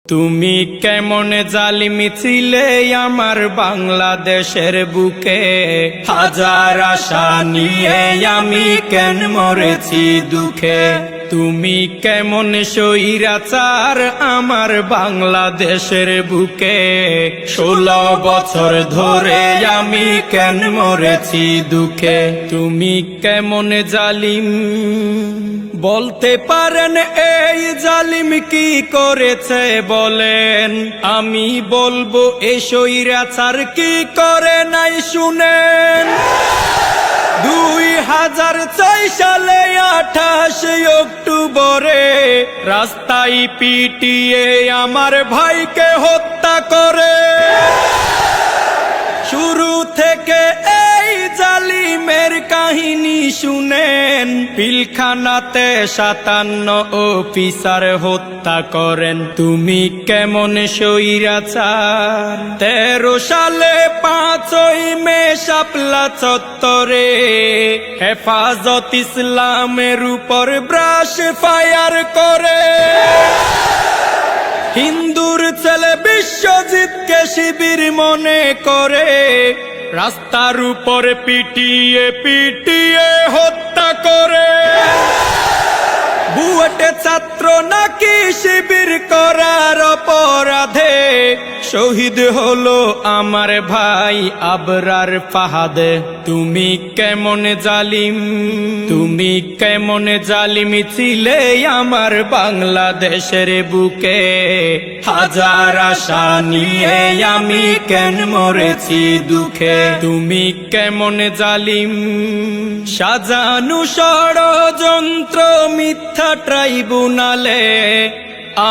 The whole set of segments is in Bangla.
তুমি কেমন জালিমি ছিলে আমার বাংলাদেশের বুকে, হাজার আশা নিয়ে আমি কেন মরেছি দুঃখে। তুমি কেমন স্বৈরাচার আমার বাংলাদেশের বুকে, 16 বছর ধরে আমি কেন মরেছি দুঃখে। তুমি কেমন জালিম বলতে পারেন, এই জালিম কি করেছে বলেন, আমি বলবো এই স্বৈরাচার কি করে নাই শুনেন। 2006 সালে 28 অক্টোবরে রাস্তায় পিটিয়ে আমার ভাইকে হত্যা করে। শুরু থেকে এই জালিমের কাহিনী শুনেন, পিলখানাতে 57 অফিসার হত্যা করেন। তুমি কেমন স্বৈরাচার 13 সালে 5ই মে শাপলা চত্বরে হেফাজত ইসলামের উপর ব্রাশ ফায়ার করে। হিন্দুর ছেলে বিশ্বজিৎকে শিবির মনে করে রাস্তার উপর পিটিয়ে পিটিয়ে হত্যা করে। বুয়েটে ছাত্র নাকি শিবির করার অপরাধে শহীদ হলো আমার ভাই আবরার ফাহাদে। তুমি কেমন জালিম, তুমি কেমন জালিমি ছিলে আমার বাংলাদেশের বুকে, হাজার আশা নিয়ে আমি কেন মরেছি দুঃখে। তুমি কেমন জালিম সাজানো ষড়যন্ত্র মিথ্যা ট্রাইব্যুনালে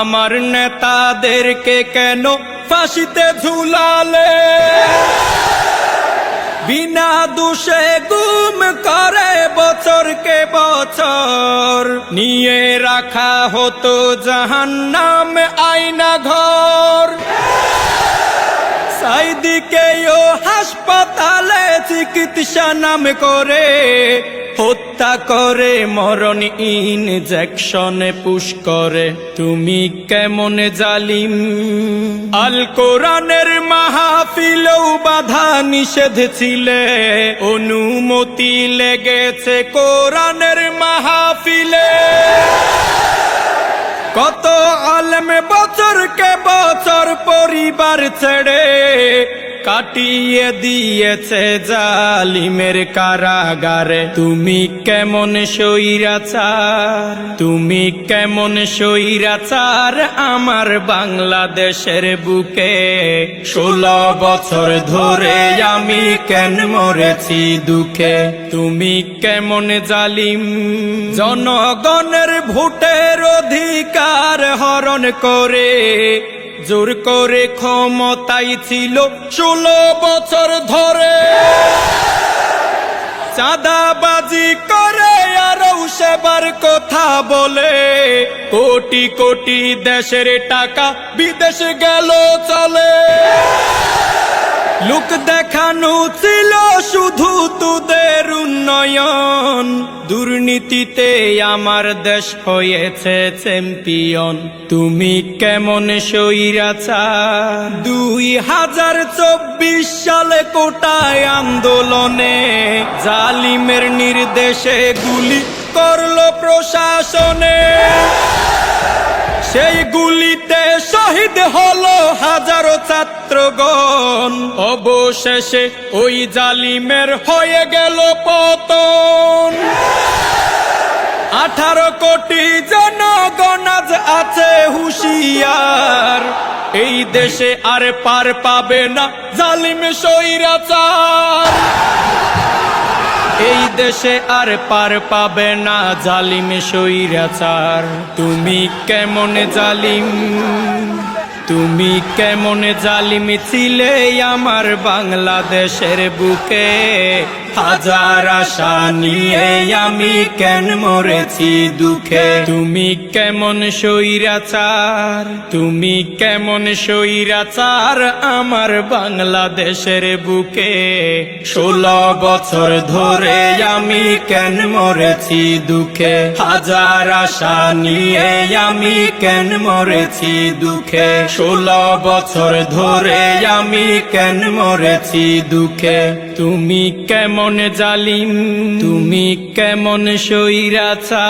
আমার নেতাদেরকে কেন ফাঁসিতে ঝুলালে। বিনা দোষে গুম করে বছরকে বছর নিয়ে রাখা হতো জাহান্নাম আয়না ঘর। সাইদিকেও হাসপাতালে চিকিৎসা নাম করে হত্যা করে, মরণ ইনজেকশনে পুশ করে। তুমি কেমন জালিম আল কোরআনের মাহফিলেও বাধা নিষেধ ছিলে, অনুমতি লেগেছে কোরআনের মাহফিলে। কত আলেম বছরকে বছর পরিবার ছেড়ে কাটিয়ে দিয়েছে জালিমের কারাগারে। তুমি কেমন স্বৈরাচার, তুমি কেমন স্বৈরাচার আমার বাংলাদেশের বুকে, 16 বছর ধরে আমি কেন মরেছি দুঃখে। তুমি কেমন জালিম জনগণের ভোটের অধিকার হরণ করে জোর করে ক্ষমতায় ছিল 16 বছর ধরে। চাঁদাবাজি করে আরো সেবার কথা বলে কোটি কোটি দেশের টাকা বিদেশ গেল চলে। লোক দেখানো ছিল শুধু তোদের উন্নয়ন, দুর্নীতিতে আমার দেশ হয়েছে চ্যাম্পিয়ন। তুমি কেমন স্বৈরাচার 2024 সালে কোটায় আন্দোলনে জালিমের নির্দেশে গুলি করলো প্রশাসনে। সেই গুলিতে শহীদ হলো হাজারো ছাত্রগণ, অবশেষে ওই জালিমের হয়ে গেল পতন। 18 কোটি জনগণ আজ আছে হুঁশিয়ার, এই দেশে আর পার পাবে না জালিম স্বৈরাচার। এই দেশে আর পার পাবে না জালিম স্বৈরাচার। তুমি কেমন জালিম, তুমি কেমন জালিম ছিলে আমার বাংলাদেশের বুকে, হাজার আশা নিয়ে আমি কেন মরেছি দুঃখে। তুমি কেমন স্বৈরাচার, তুমি কেমন স্বৈরাচার আমার বাংলাদেশের বুকে। 16 বছর ধরে আমি কেন মরেছি দুঃখে, হাজার আশা নিয়ে আমি কেন মরেছি দুঃখে। 16 বছর ধরে আমি কেন মরেছি দুঃখে। তুমি কেমন জালিম, তুমি কেমন স্বৈরাচার।